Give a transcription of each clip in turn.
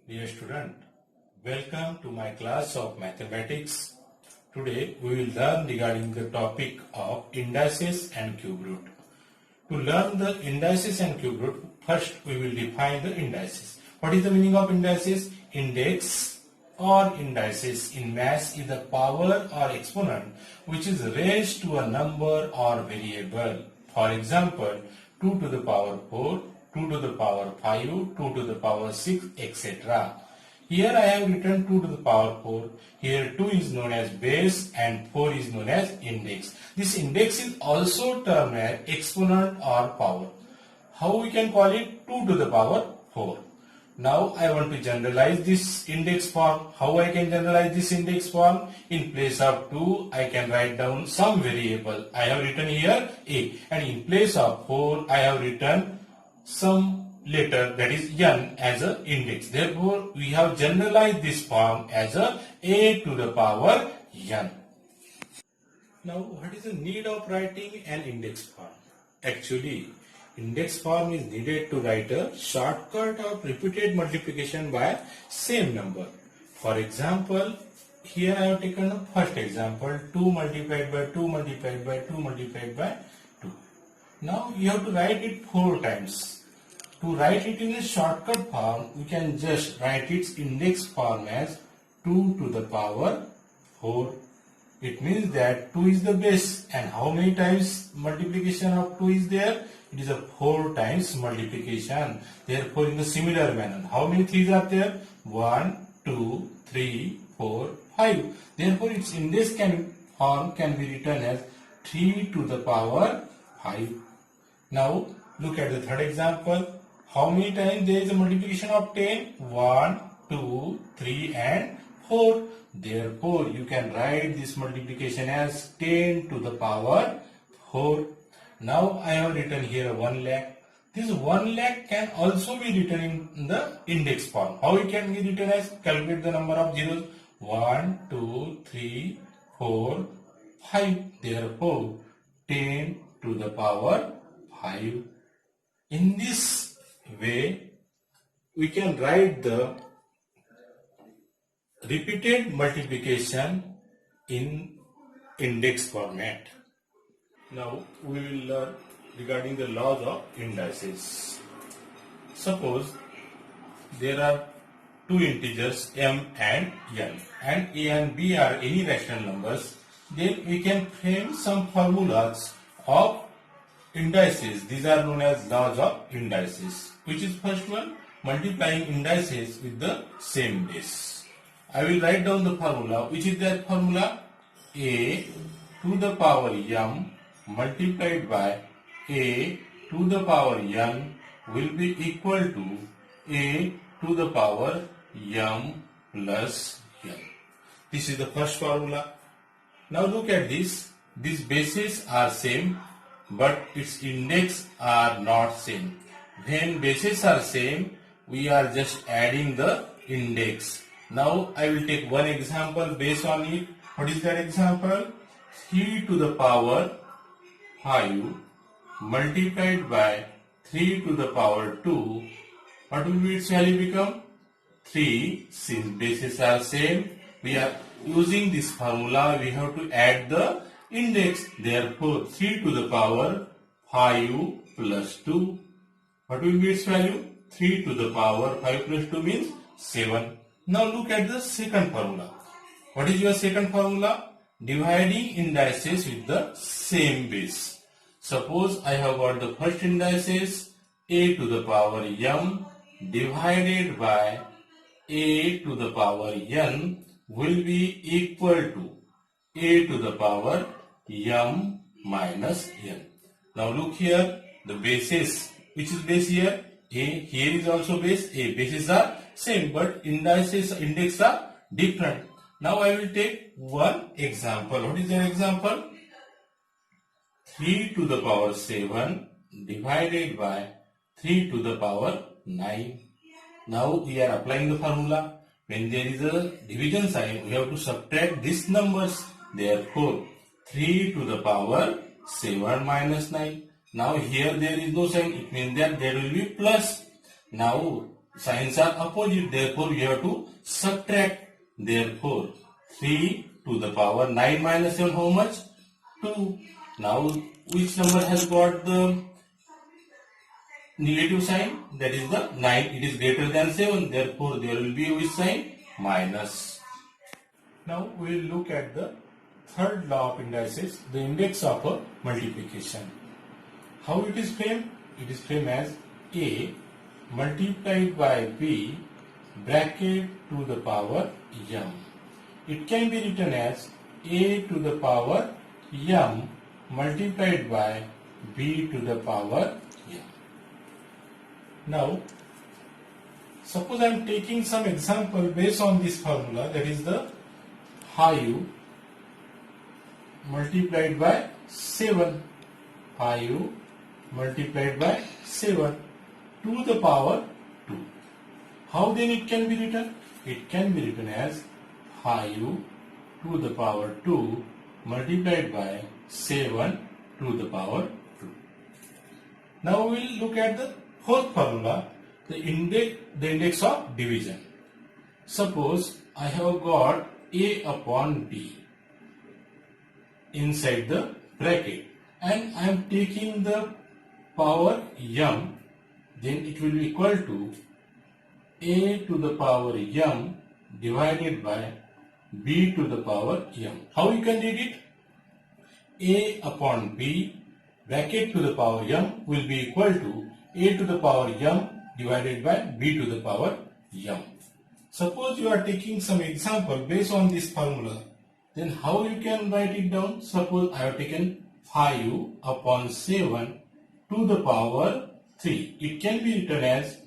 Dear student, welcome to my class of mathematics. Today we will learn regarding the topic of indices and cube root. To learn the indices and cube root, first we will define the indices. What is the meaning of indices? Index or indices in maths is the power or exponent which is raised to a number or variable. For example, 2 to the power 4, 2 to the power 5, 2 to the power 6, etc. Here I have written 2 to the power 4. Here 2 is known as base and 4 is known as index. This index is also termed as exponent or power. How we can call it? 2 to the power 4. Now I want to generalize this index form. How I can generalize this index form? In place of 2, I can write down some variable. I have written here a, and in place of 4, I have written some letter, that is n, as an index. Therefore, we have generalized this form as a to the power n. Now, what is the need of writing an index form? Actually, index form is needed to write a shortcut of repeated multiplication by same number. For example, here I have taken the first example, 2 multiplied by 2 multiplied by 2 multiplied by 2. Now you have to write it 4 times. To write it in a shortcut form, we can just write its index form as 2 to the power 4. It means that 2 is the base, and how many times multiplication of 2 is there? It is a 4 times multiplication. Therefore, in the similar manner, how many 3's are there? 1, 2, 3, 4, 5. Therefore, its index form can be written as 3 to the power 5. Now, look at the third example. How many times there is a multiplication of 10? 1, 2, 3 and 4. Therefore, you can write this multiplication as 10 to the power 4. Now, I have written here 1 lakh. This 1 lakh can also be written in the index form. How it can be written as? Calculate the number of zeros. 1, 2, 3, 4, 5. Therefore, 10 to the power 5. In this way, we can write the repeated multiplication in index format. Now we will learn regarding the laws of indices. Suppose there are two integers m and n, and a and b are any rational numbers, then we can frame some formulas of indices. These are known as laws of indices. Which is first one? Multiplying indices with the same base. I will write down the formula. Which is that formula? A to the power m multiplied by a to the power n will be equal to a to the power m plus n. This is the first formula. Now look at this. These bases are same, but its index are not same. When bases are same, we are just adding the index. Now I will take one example based on it. What is that example? 3 to the power 5 multiplied by 3 to the power 2. What will its value become? 3. Since bases are same, we are using this formula. We have to add the index. Therefore, 3 to the power 5 plus 2. What will be its value? 3 to the power 5 plus 2 means 7. Now look at the second formula. What is your second formula? Dividing indices with the same base. Suppose I have got the first indices a to the power m divided by a to the power n will be equal to a to the power m minus n. Now look here, the bases. Which is base here? A. Here is also base A. Bases are same, but index are different. Now I will take one example. What is the example? 3 to the power 7 divided by 3 to the power 9. Now we are applying the formula. When there is a division sign, we have to subtract these numbers. Therefore, 3 to the power 7 minus 9. Now here there is no sign. It means that there will be plus. Now signs are opposite, therefore we have to subtract. Therefore 3 to the power 9 minus 7, how much? 2. Now which number has got the negative sign? That is the 9. It is greater than 7, therefore there will be which sign? Minus. Now we will look at the third law of indices, the index of a multiplication. How it is framed? It is framed as A multiplied by B bracket to the power m. It can be written as A to the power m multiplied by B to the power m. Now, suppose I am taking some example based on this formula, that is the 5 multiplied by 7. 5 multiplied by 7 to the power 2. How then it can be written? It can be written as 5 to the power 2 multiplied by 7 to the power 2. Now we will look at the fourth formula, the index of division. Suppose I have got A upon B inside the bracket and I am taking the power m, then it will be equal to A to the power m divided by B to the power m. How you can read it? A upon B bracket to the power m will be equal to A to the power m divided by B to the power m. Suppose you are taking some example based on this formula, then how you can write it down? Suppose I have taken 5 upon 7 to the power 3. It can be written as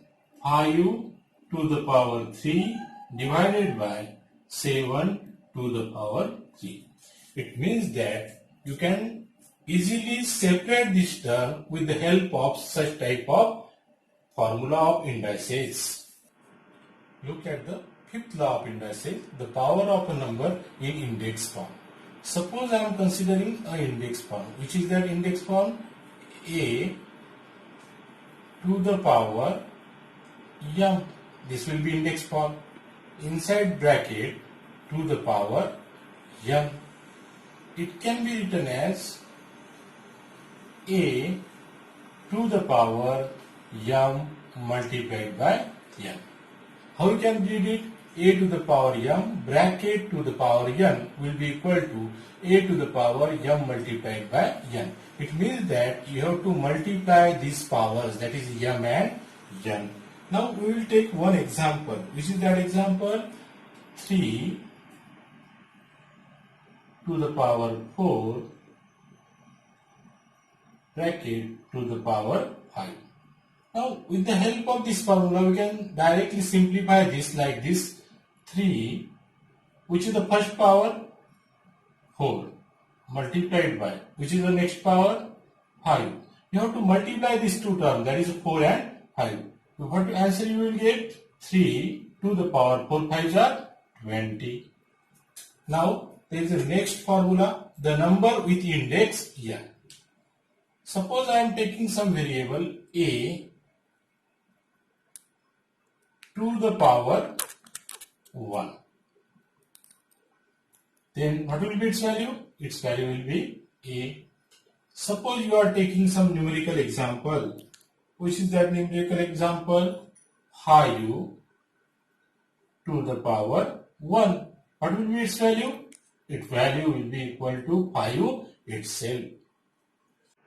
5 to the power 3 divided by 7 to the power 3. It means that you can easily separate this term with the help of such type of formula of indices. Look at the fifth law of indices, the power of a number in index form. Suppose I am considering an index form. Which is that index form? A to the power m. This will be index form. Inside bracket to the power m. It can be written as A to the power m multiplied by m. How you can read it? A to the power m bracket to the power n will be equal to A to the power m multiplied by n. It means that you have to multiply these powers, that is m and n. Now we will take one example. Which is that example? 3 to the power 4 bracket to the power 5. Now with the help of this formula we can directly simplify this like this. 3, which is the first power, 4 multiplied by, which is the next power, 5. You have to multiply these two terms, that is 4 and 5. So what answer you will get? 3 to the power 4 5s are 20. Now there is the next formula, the number with index n. Suppose I am taking some variable a to the power 1. Then what will be its value? Its value will be a. Suppose you are taking some numerical example. Which is that numerical example? 5 to the power 1. What will be its value? Its value will be equal to 5 itself.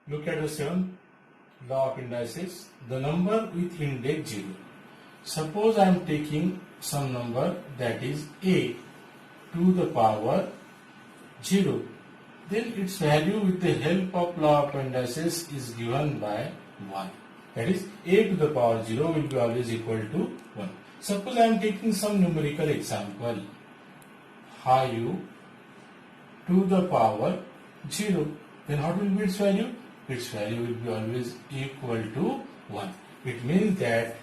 Look at the seventh law of indices, the number with index 0. Suppose I am taking some number that is a to the power 0. Then its value with the help of law of indices is given by 1. That is a to the power 0 will be always equal to 1. Suppose I am taking some numerical example. 5 to the power 0. Then what will be its value? Its value will be always equal to 1. It means that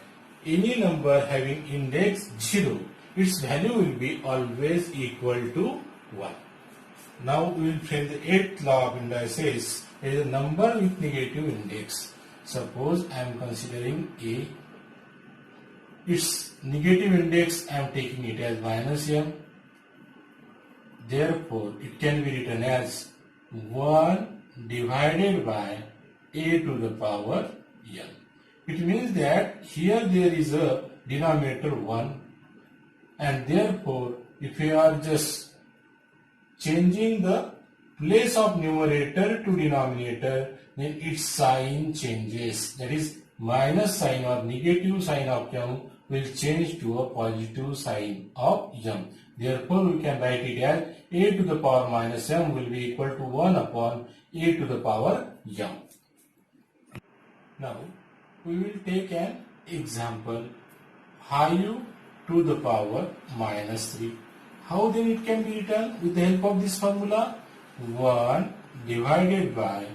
any number having index 0, its value will be always equal to 1. Now we will frame the eighth law of indices as a number with negative index. Suppose I am considering a its negative index I am taking it as minus m. Therefore, it can be written as 1 divided by a to the power n. It means that here there is a denominator 1, and therefore if we are just changing the place of numerator to denominator, then its sign changes. That is, minus sign or negative sign of m will change to a positive sign of m. Therefore, we can write it as a to the power minus m will be equal to 1 upon a to the power m. Now, we will take an example, 5 to the power minus 3. How then it can be written with the help of this formula? 1 divided by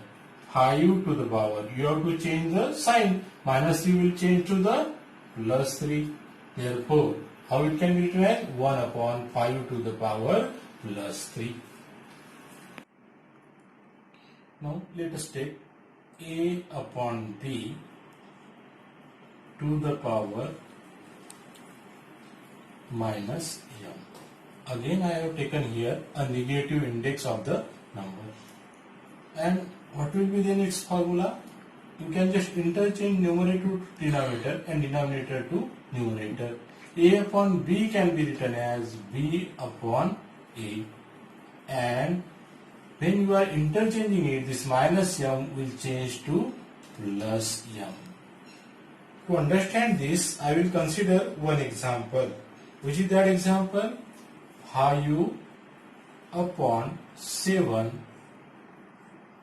5 to the power. You have to change the sign. Minus 3 will change to the plus 3. Therefore, how it can be written as 1 upon 5 to the power plus 3. Now, let us take a upon b to the power minus m. Again, I have taken here a negative index of the number. And what will be then its formula? You can just interchange numerator to denominator and denominator to numerator. A upon b can be written as b upon a. And when you are interchanging it, this minus m will change to plus m. To understand this, I will consider one example. Which is that example? 5 upon 7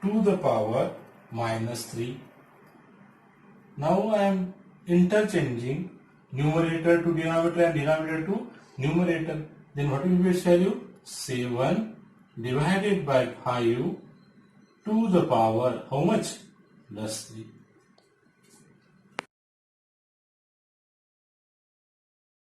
to the power minus 3. Now I am interchanging numerator to denominator and denominator to numerator. Then what will be its value? 7 divided by 5 to the power how much? Plus 3.